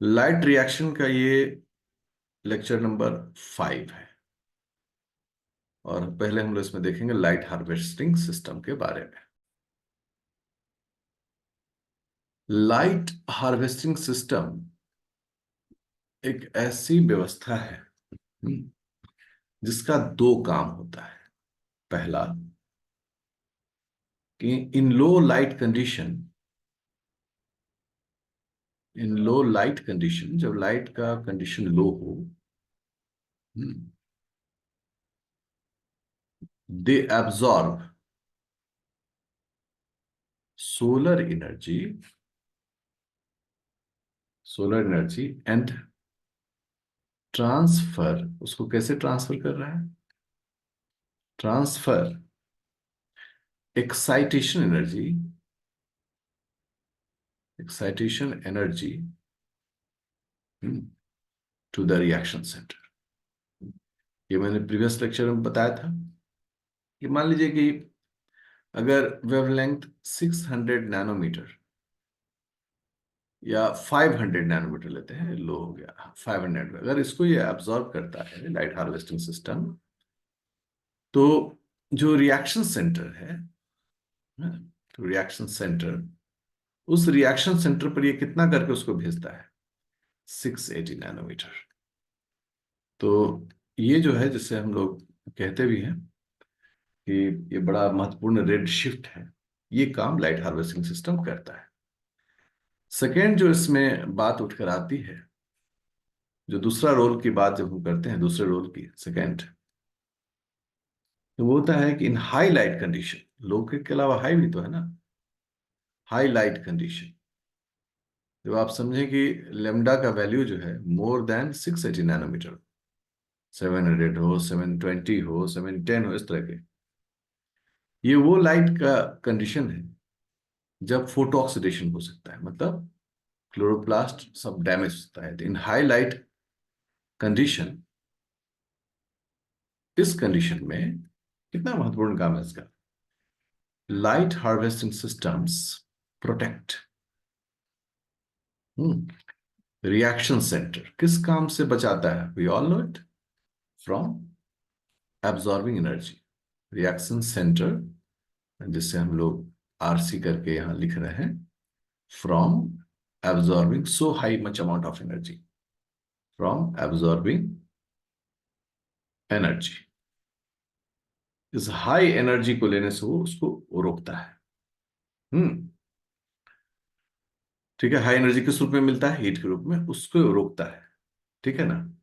Light reaction का ये lecture number 5 है। और पहले हम लोग इसमें देखेंगे लाइट हार्वेस्टिंग सिस्टम के बारे में। लाइट हार्वेस्टिंग सिस्टम एक ऐसी व्यवस्था है जिसका दो काम होता है। पहला कि इन लो लाइट कंडीशन, जब लाइट का कंडीशन लो हो, they absorb solar energy and transfer. उसको कैसे ट्रांसफर कर रहा है? Transfer excitation energy to the reaction centre. ये मैंने प्रीवियस लेक्चर में बताया था कि मान लीजिए कि अगर वेवलेंथ 600 नैनोमीटर या 500 नैनोमीटर लेते हैं, लो हो गया 500, अगर इसको ये एब्जॉर्ब करता है लाइट हार्वेस्टिंग सिस्टम, तो जो रिएक्शन सेंटर है, तो रिएक्शन सेंटर, उस रिएक्शन सेंटर पर ये कितना करके उसको भेजता है? 680 नैनोमीटर। तो ये जो है, जिससे हम लोग कहते भी हैं कि ये बड़ा महत्वपूर्ण रेड शिफ्ट है, ये काम लाइट हार्वेस्टिंग सिस्टम करता है। सेकेंड जो इसमें बात उठकर आती है, जो दूसरा रोल की बात जब हम करते हैं, दूसरे रोल की सेकेंड, तो वो होता है कि इन हाई लाइट कंडीशन, लो के अलावा हाई भी तो है ना, हाई लाइट कंडीशन, जब आप समझें कि लेमडा का वैल्यू जो है मोर देन 680 नैनोमीटर, 700 हो, 720 हो, 710 हो, इस तरह के, ये वो लाइट का कंडीशन है जब फोटो ऑक्सीडेशन हो सकता है, मतलब क्लोरोप्लास्ट सब डैमेज होता है। इन हाई लाइट कंडीशन, इस कंडीशन में कितना महत्वपूर्ण काम है इसका? Light harvesting systems protect reaction centre. किस काम से बचाता है? We all know it, from absorbing energy. Reaction centre, जिससे हम लोग आरसी करके यहां लिख रहे हैं, from absorbing so high much amount of energy, from absorbing energy. इस हाई एनर्जी को लेने से वो उसको रोकता है। ठीक है, हाई एनर्जी किस रूप में मिलता है? हीट के रूप में, उसको रोकता है। ठीक है ना?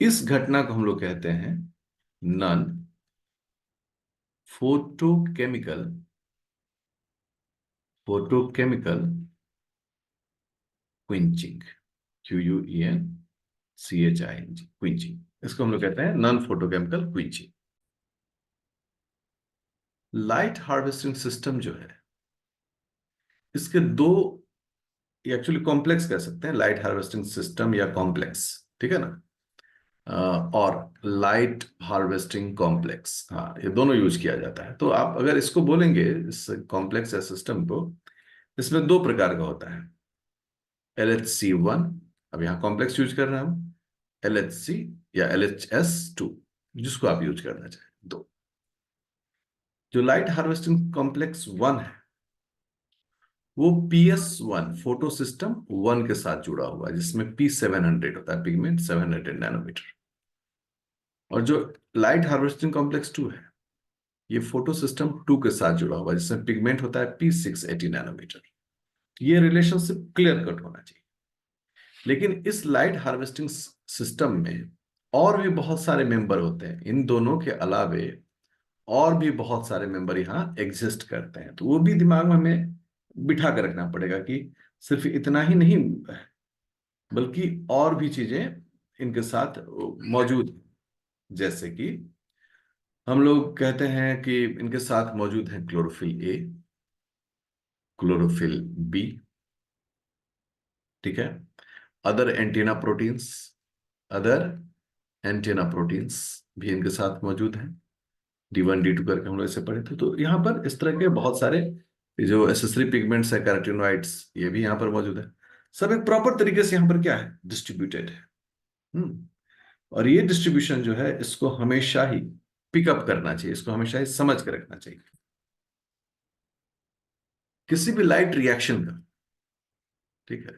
इस घटना को हम लोग कहते हैं non photochemical quenching, QUENCHING, quenching. इसको हम लोग कहते हैं non photochemical quenching. Light harvesting system जो है, इसके दो, एक्चुअली कॉम्प्लेक्स कह सकते हैं, लाइट हार्वेस्टिंग सिस्टम या कॉम्प्लेक्स, ठीक है ना? और लाइट हार्वेस्टिंग कॉम्प्लेक्स, हाँ, ये दोनों यूज किया जाता है। तो आप अगर इसको बोलेंगे, इस कॉम्प्लेक्स या सिस्टम को, इसमें दो प्रकार का होता है। LHC1, अब यहाँ कॉम्प्लेक्स यूज कर रहे हैं हम, LHC या LHS2, जिसको आप यूज करना चाहें, दो। जो लाइट हार्वेस्टिंग कॉम्प्लेक्स 1 है, वो PS1 फोटो सिस्टम 1 के साथ जुड़ा हुआ है, जिसमें P700 होता है, पिगमेंट 700 नैनोमीटर। और जो लाइट हार्वेस्टिंग कॉम्प्लेक्स 2 है, ये फोटो सिस्टम 2 के साथ जुड़ा हुआ है, जिसमें पिगमेंट होता है P680 नैनोमीटर। ये रिलेशनशिप क्लियर कट होना चाहिए। लेकिन इस लाइट हार्वेस्टिंग सिस्टम में और भी बहुत सारे मेंबर होते हैं, इन दोनों के अलावे और भी बहुत सारे मेंबर यहाँ एग्जिस्ट करते हैं। तो वो भी दिमाग में हमें बिठा कर रखना पड़ेगा कि सिर्फ इतना ही नहीं, बल्कि और भी चीजें इनके साथ मौजूद हैं। जैसे कि हम लोग कहते हैं कि इनके साथ मौजूद है क्लोरोफिल ए, क्लोरोफिल बी, ठीक है, other antenna proteins other antenna proteins भी इनके साथ मौजूद हैं। D1 D2 करके हम लोग इसे पढ़े थे। तो यहाँ पर इस तरह के बहुत सारे जो एसेसरी पिगमेंट्स है, कैरोटीनॉइड्स, ये भी यहाँ पर मौजूद है। सब एक प्रॉपर तरीके से यहां पर क्या है, डिस्ट्रीब्यूटेड है। और ये डिस्ट्रीब्यूशन जो है इसको हमेशा ही पिकअप करना चाहिए, इसको हमेशा ही समझ के रखना चाहिए। किसी भी लाइट रिएक्शन का, ठीक है,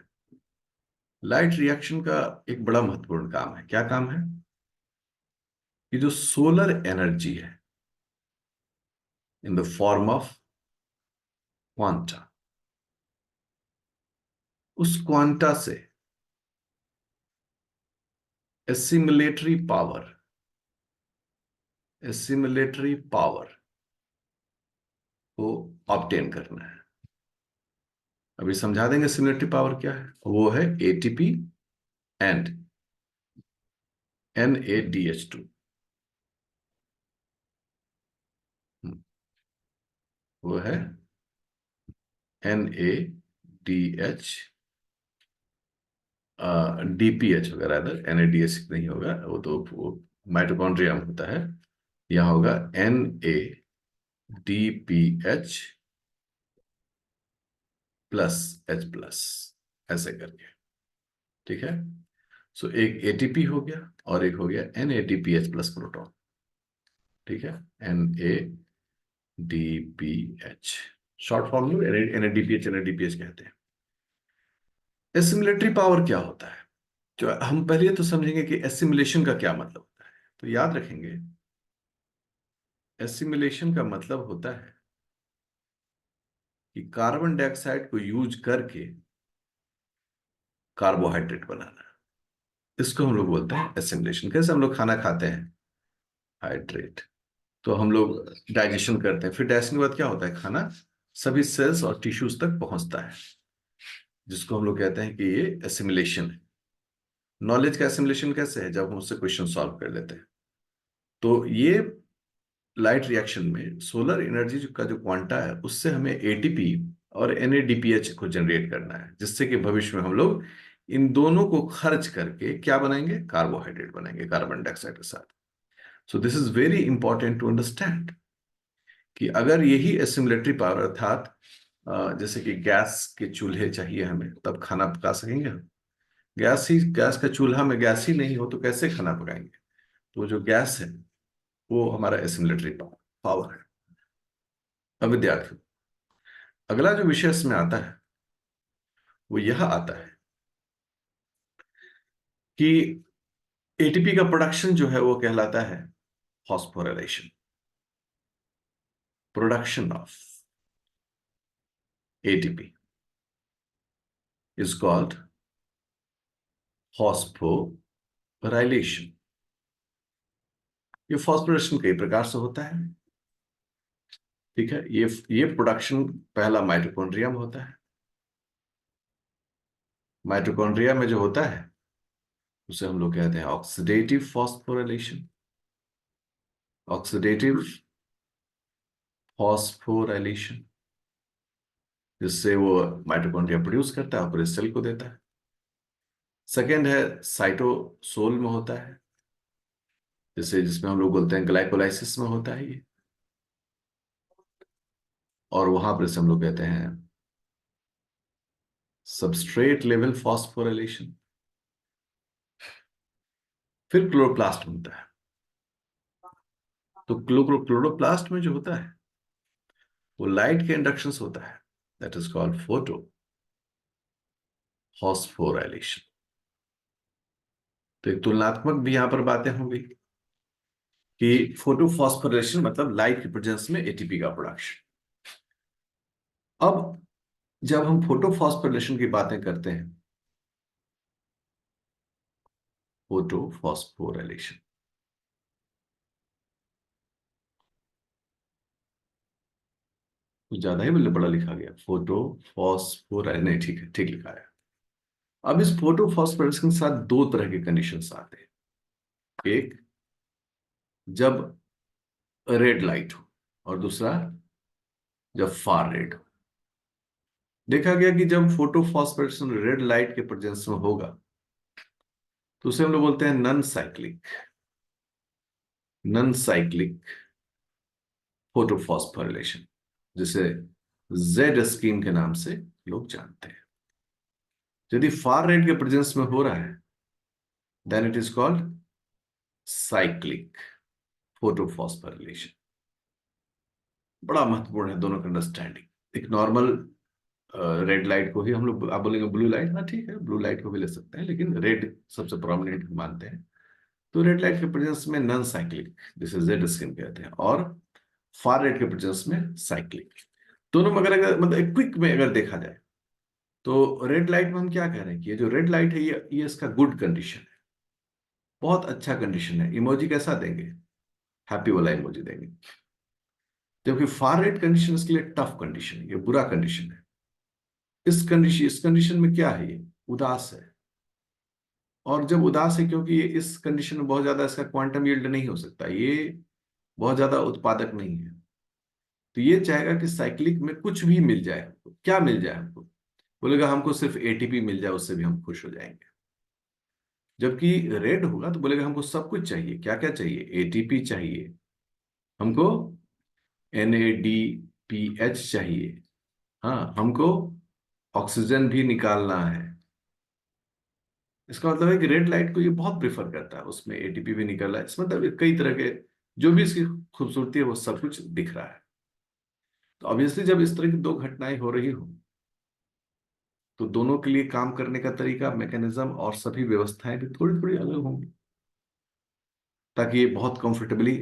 लाइट रिएक्शन का एक बड़ा महत्वपूर्ण काम है। क्या काम है? कि जो सोलर एनर्जी है in the form of quanta, उस क्वांटा से एसिमिलेटरी पावर, एसिमिलेटरी पावर को ऑब्टेन करना है। अभी समझा देंगे सिमिलेटरी पावर क्या है। वो है एटीपी एंड NADH2। वो है NADH, DPH वगैरह, अदर NADH नहीं होगा, वो माइटोकॉन्ड्रिया में होता है। यहां होगा NADPH प्लस H+, ऐसे करके, ठीक है। सो एक ATP हो गया और एक हो गया NADPH प्लस प्रोटॉन, ठीक है, NADPH, शॉर्ट फॉर्म में NADPH कहते हैं। एसिमिलेटरी पावर क्या होता है? जो हम पहले तो समझेंगे कि एसिमिलेशन का क्या मतलब होता है। तो याद रखेंगे, एसिमिलेशन का मतलब होता है कि कार्बन डाइऑक्साइड को यूज करके कार्बोहाइड्रेट बनाना। इसको हम लोग बोलते हैं एसिमिलेशन। कैसे हम लोग खाना खाते हैं, हाइड्रेट, तो हम लोग डाइजेशन करते हैं, फिर डाइजेशन के बाद क्या होता है, खाना सभी सेल्स और टिश्यूज तक पहुंचता है, जिसको हम लोग कहते हैं कि ये एसिमिलेशन है। नॉलेज का एसिमिलेशन कैसे है? जब हम उससे क्वेश्चन सॉल्व कर लेते हैं। तो ये लाइट रिएक्शन में सोलर एनर्जी का जो क्वांटा है, उससे हमें एटीपी और NADPH को जनरेट करना है, जिससे कि भविष्य में हम लोग इन दोनों को खर्च करके क्या बनाएंगे, कार्बोहाइड्रेट बनाएंगे कार्बन डाइऑक्साइड के साथ। So this is very important to understand कि अगर यही एसिमिलेटरी पावर, अर्थात जैसे कि गैस के चूल्हे चाहिए हमें, तब खाना पका सकेंगे हम। गैस का चूल्हा में गैस ही नहीं हो तो कैसे खाना पकाएंगे? तो जो गैस है वो हमारा एसिमिलेटरी पावर है। अब विद्यार्थियों, अगला जो विषय इसमें आता है वो यह आता है कि एटीपी का प्रोडक्शन जो है वो कहलाता है phosphorylation. Production of ATP is called phosphorylation. ये फॉस्फोरेशन कई प्रकार से होता है, ठीक है। ये प्रोडक्शन पहला माइटोकॉन्ड्रिया में होता है। माइटोकॉन्ड्रिया में जो होता है उसे हम लोग कहते हैं ऑक्सीडेटिव फॉस्फोराइलेशन। ऑक्सीडेटिव फॉस्फोराइलेशन, जिससे वो माइटोकॉन्ड्रिया प्रोड्यूस करता है और पूरे सेल को देता है। सेकेंड है साइटोसोल में होता है, जैसे जिसमें हम लोग बोलते हैं ग्लाइकोलाइसिस में होता है ये, और वहां पर इसे हम लोग कहते हैं सबस्ट्रेट लेवल फॉस्फोराइलेशन। फिर क्लोरोप्लास्ट में होता है। तो क्लोरोप्लास्ट में जो होता है वो लाइट के इंडक्शन होता है, that is called photo phosphorylation. तो एक तुलनात्मक भी यहां पर बातें होंगी कि फोटो फॉस्फोराइलेशन मतलब लाइट के प्रेजेंस में एटीपी का प्रोडक्शन। अब जब हम फोटो फॉस्फोराइलेशन की बातें करते हैं, फोटो फॉस्फोराइलेशन, कुछ ज्यादा ही मतलब बड़ा लिखा गया, फोटो फॉस्फोराइल नहीं, ठीक है, ठीक लिखा है। अब इस फोटो फॉस्फोरेशन के साथ दो तरह के कंडीशंस आते हैं। एक, जब रेड लाइट हो, और दूसरा जब फार रेड हो। देखा गया कि जब फोटो फॉस्फोरेशन रेड लाइट के प्रेजेंस में होगा तो उसे हम लोग बोलते हैं नन साइक्लिक फोटो फॉस्फोराइलेशन, जिसे जेड स्कीम के नाम से लोग जानते हैं। यदि फार रेड के प्रेजेंस में हो रहा है then it is called cyclic photophosphorylation. बड़ा महत्वपूर्ण है दोनों का अंडरस्टैंडिंग। एक नॉर्मल रेड लाइट को ही हम लोग, आप बोलेंगे ब्लू लाइट, हाँ ठीक है ब्लू लाइट को भी ले सकते हैं, लेकिन रेड सबसे प्रोमिनेंट मानते हैं। तो रेड लाइट के प्रेजेंस में नॉन साइक्लिक, जिसे जेड स्किन कहते हैं, और फार रेड के प्रेजेंस में साइक्लिक। दोनों में अगर मतलब क्विक में अगर देखा जाए तो रेड लाइट में हम क्या कह रहे हैं कि ये जो रेड लाइट है ये इसका गुड कंडीशन है, बहुत अच्छा कंडीशन है। इमोजी कैसा देंगे? हैप्पी वाला इमोजी देंगे। जबकि फार रेड कंडीशन इसके लिए टफ कंडीशन है, ये बुरा कंडीशन है। इस कंडीशन में क्या है? ये उदास है। और जब उदास है, क्योंकि ये इस कंडीशन में बहुत ज्यादा इसका क्वांटम यील्ड नहीं हो सकता, ये बहुत ज्यादा उत्पादक नहीं है, तो ये चाहेगा कि साइक्लिक में कुछ भी मिल जाए हमको। क्या मिल जाए हमको? बोलेगा हमको सिर्फ एटीपी मिल जाए, उससे भी हम खुश हो जाएंगे। जबकि रेड होगा तो बोलेगा हमको सब कुछ चाहिए। क्या क्या चाहिए? एटीपी चाहिए हमको, NADPH चाहिए, हाँ हमको ऑक्सीजन भी निकालना है। इसका मतलब है कि रेड लाइट को ये बहुत प्रेफर करता है, उसमें एटीपी भी निकल रहा है, इस मतलब कई तरह के जो भी इसकी खूबसूरती है वो सब कुछ दिख रहा है। तो ऑब्वियसली जब इस तरह की दो घटनाएं हो रही हो तो दोनों के लिए काम करने का तरीका, मैकेनिज्म और सभी व्यवस्थाएं भी थोड़ी थोड़ी अलग होंगी, ताकि ये बहुत कंफर्टेबली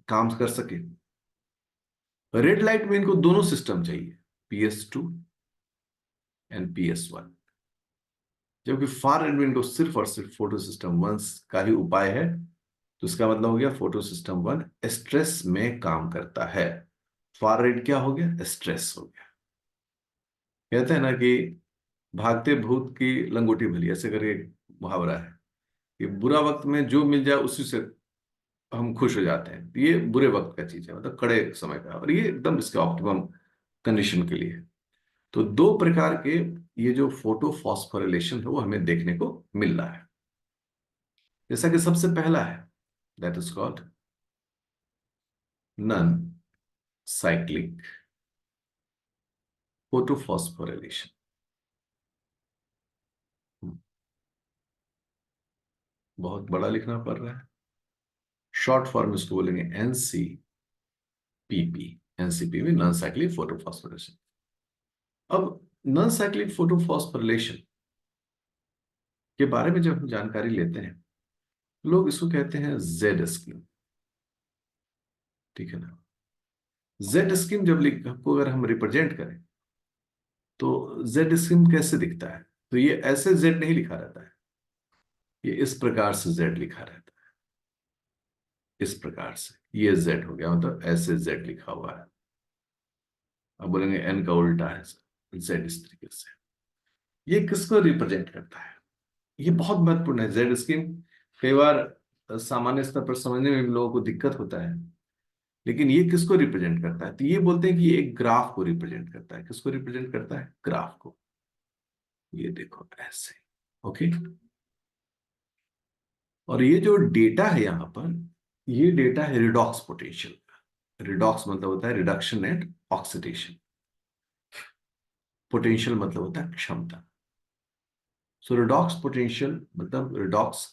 काम कर सके। रेड लाइट में इनको दोनों सिस्टम चाहिए, PS2 एंड PS1। जबकि फार रेड में इनको सिर्फ और सिर्फ फोटो सिस्टम वन का ही उपाय है। तो इसका मतलब हो गया फोटो सिस्टम वन स्ट्रेस में काम करता है। फार रेड क्या हो गया? स्ट्रेस हो गया। कहते हैं ना कि भागते भूत की लंगोटी भली, ऐसे करके मुहावरा है कि बुरा वक्त में जो मिल जाए उसी से हम खुश हो जाते हैं। तो ये बुरे वक्त का चीज है, मतलब कड़े समय का, और ये एकदम इसके ऑप्टिमम कंडीशन के लिए है। तो दो प्रकार के ये जो फोटो फॉस्फोरिलेशन है वो हमें देखने को मिल रहा है। जैसा कि सबसे पहला है, that is called non cyclic photophosphorylation. बहुत बड़ा लिखना पड़ रहा है। शॉर्ट फॉर्म इसको बोलेंगे NCPP। NCPP non cyclic photophosphorylation. अब नॉन साइक्लिक फोटोफॉस्फोरिलेशन के बारे में जब हम जानकारी लेते हैं, लोग इसको कहते हैं जेड स्कीम। ठीक है ना? जेड स्कीम जब को अगर हम रिप्रेजेंट करें तो जेड स्कीम कैसे दिखता है? तो ये ऐसे जेड नहीं लिखा रहता है, ये इस प्रकार से जेड लिखा रहता है। इस प्रकार से ये जेड हो गया, मतलब ऐसे जेड लिखा हुआ है। अब बोलेंगे एन का उल्टा है जेड, इस तरीके से। ये किसको रिप्रेजेंट करता है? ये बहुत महत्वपूर्ण है जेड स्कीम। कई बार सामान्य स्तर पर समझने में भी लोगों को दिक्कत होता है, लेकिन ये किसको रिप्रेजेंट करता है? तो ये बोलते हैं कि ये एक ग्राफ को रिप्रेजेंट करता है। किसको रिप्रेजेंट करता है? ग्राफ को। ये देखो ऐसे। ओके। और ये जो डेटा है यहां पर, ये डेटा है रिडॉक्स पोटेंशियल। रिडॉक्स मतलब होता है रिडक्शन एंड ऑक्सीडेशन। पोटेंशियल मतलब होता है क्षमता। सो रिडॉक्स पोटेंशियल मतलब रिडॉक्स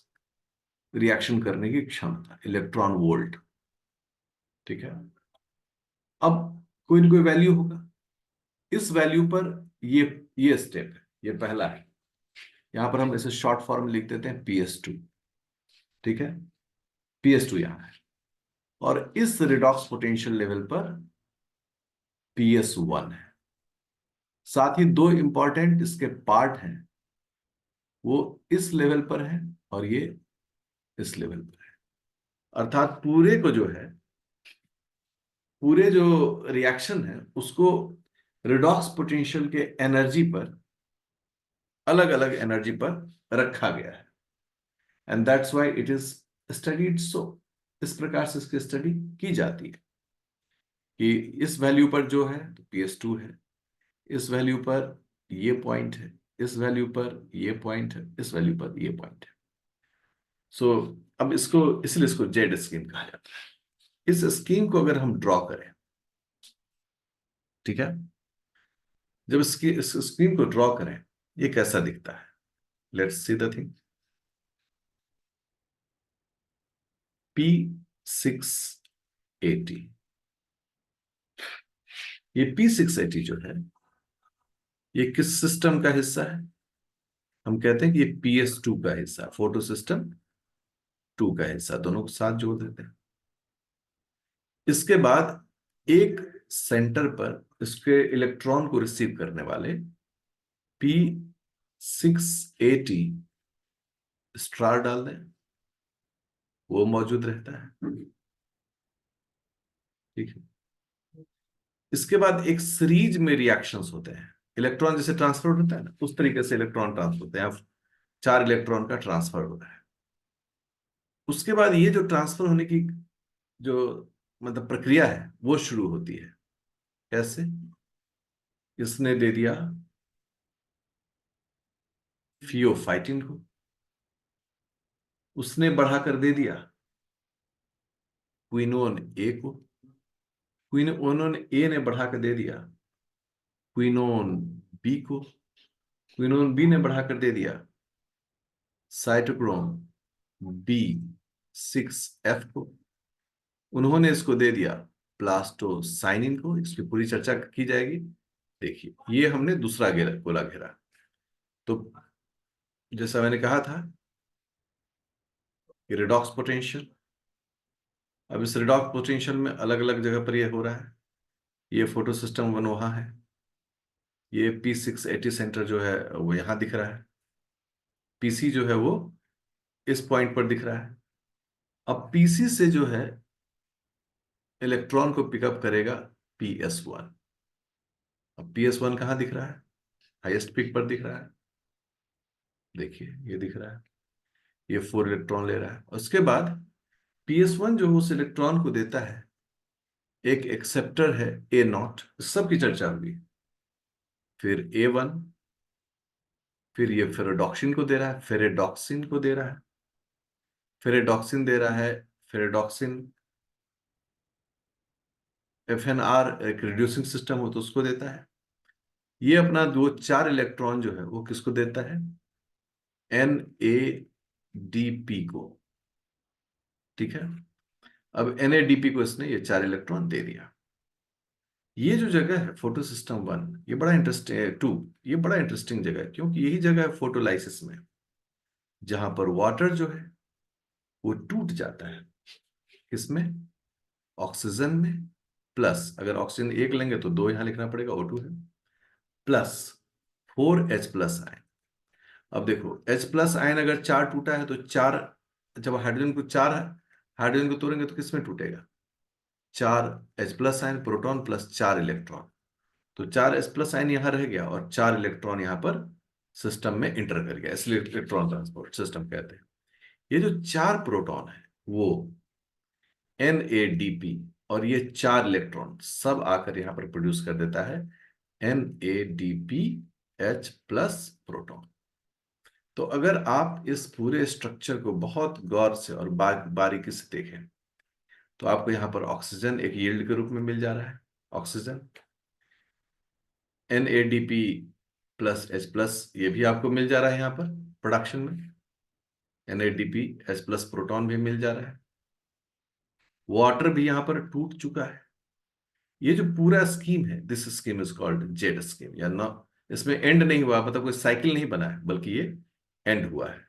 रिएक्शन करने की क्षमता, इलेक्ट्रॉन वोल्ट। ठीक है। अब कोई ना कोई वैल्यू होगा, इस वैल्यू पर ये स्टेप है, ये पहला है। यहां पर हम इसे शॉर्ट फॉर्म लिख देते हैं PS2। ठीक है। PS2 यहां है। और इस रिडॉक्स पोटेंशियल लेवल पर PS1 है। साथ ही दो इंपॉर्टेंट इसके पार्ट हैं, वो इस लेवल पर है और ये इस लेवल पर है। अर्थात पूरे को जो है, पूरे जो रिएक्शन है उसको रिडॉक्स पोटेंशियल के एनर्जी पर, अलग अलग एनर्जी पर रखा गया है। And that's why it is studied so. इस प्रकार से इसकी स्टडी की जाती है कि इस वैल्यू पर जो है तो PS2 है, इस वैल्यू पर ये पॉइंट है, इस वैल्यू पर ये पॉइंट है, इस वैल्यू पर ये पॉइंट है। सो अब इसको, इसलिए इसको जेड स्कीम कहा जाता है। इस स्कीम को अगर हम ड्रॉ करें, ठीक है, जब इसकी इस स्कीम को ड्रॉ करें, ये कैसा दिखता है? Let's see the thing. P680, ये P680 जो है, ये किस सिस्टम का हिस्सा है? हम कहते हैं कि ये PS2 का हिस्सा, फोटो सिस्टम 2 का हिस्सा, दोनों को साथ जोड़ देते हैं। इसके बाद एक सेंटर पर इसके इलेक्ट्रॉन को रिसीव करने वाले P680 स्टार डाल दें, वो मौजूद रहता है। ठीक है। इसके बाद एक सीरीज में रिएक्शंस होते हैं, इलेक्ट्रॉन जैसे ट्रांसफर होता है ना, उस तरीके से इलेक्ट्रॉन ट्रांसफर होते हैं। अब 4 इलेक्ट्रॉन का ट्रांसफर हो रहा है। उसके बाद ये जो ट्रांसफर होने की जो मतलब प्रक्रिया है वो शुरू होती है। कैसे? इसने दे दिया फियोफाइटिन को, उसने बढ़ाकर दे दिया क्विनोन ए को, क्विनोन ए ने बढ़ाकर दे दिया क्विनोन बी को, क्विनोन बी ने बढ़ाकर दे दिया साइटोक्रोम B6F को, उन्होंने इसको दे दिया प्लास्टोसाइनिन को। इसकी पूरी चर्चा की जाएगी। देखिए, ये हमने दूसरा घेरा, गोला घेरा। तो जैसा मैंने कहा था, ये रिडॉक्स पोटेंशियल। अब इस रिडॉक्स पोटेंशियल में अलग अलग जगह पर ये हो रहा है। ये फोटो सिस्टम 1 वहां है, ये P680 सेंटर जो है वो यहां दिख रहा है, PC जो है वो इस पॉइंट पर दिख रहा है। अब PC से जो है इलेक्ट्रॉन को पिकअप करेगा PS1। अब PS1 कहां दिख रहा है? हाईएस्ट पिक पर दिख रहा है। देखिए, ये दिख रहा है, ये 4 इलेक्ट्रॉन ले रहा है। उसके बाद PS1 जो उस इलेक्ट्रॉन को देता है, एक एक्सेप्टर है A0, सबकी चर्चा होगी। फिर A1, फिर ये फेरेडॉक्सिन को दे रहा है, फेरेडॉक्सिन को दे रहा है, फेरेडॉक्सिन दे रहा है, फेरेडॉक्सिन FNR एक रिड्यूसिंग सिस्टम हो तो उसको देता है। ये अपना दो 4 इलेक्ट्रॉन जो है वो किसको देता है? NADP को। ठीक है। अब NADP को इसने ये 4 इलेक्ट्रॉन दे दिया। ये जो जगह है फोटो सिस्टम 1, ये बड़ा इंटरेस्टिंग 2, ये बड़ा इंटरेस्टिंग जगह है, क्योंकि यही जगह है फोटोलाइसिस में, जहां पर वाटर जो है वो टूट जाता है। किसमें? ऑक्सीजन में। प्लस, अगर ऑक्सीजन एक लेंगे तो 2 यहां लिखना पड़ेगा, O2 है, प्लस 4H+ आयन। अब देखो, H+ आयन अगर 4 टूटा है तो 4, जब हाइड्रोजन को तोड़ेंगे तो किसमें टूटेगा? 4H+ ion, proton plus 4 electron. तो 4H+ आयन यहां रह गया और 4 इलेक्ट्रॉन यहां पर सिस्टम में इंटर कर गया, इसलिए इलेक्ट्रॉन ट्रांसपोर्ट सिस्टम कहते हैं। ये जो 4 प्रोटॉन है वो NADP, और ये 4 इलेक्ट्रॉन सब आकर यहां पर प्रोड्यूस कर देता है NADPH+ प्रोटॉन। तो अगर आप इस पूरे स्ट्रक्चर को बहुत गौर से और बारीकी से देखें तो आपको यहां पर ऑक्सीजन एक यील्ड के रूप में मिल जा रहा है। ऑक्सीजन NADPH+, ये भी आपको मिल जा रहा है यहां पर प्रोडक्शन में। NADPH+ प्रोटॉन भी मिल जा रहा है। वाटर भी यहां पर टूट चुका है। ये जो पूरा स्कीम है, this scheme is called Z scheme, या ना, इसमें एंड नहीं हुआ, मतलब कोई साइकिल नहीं बना है, बल्कि ये एंड हुआ है।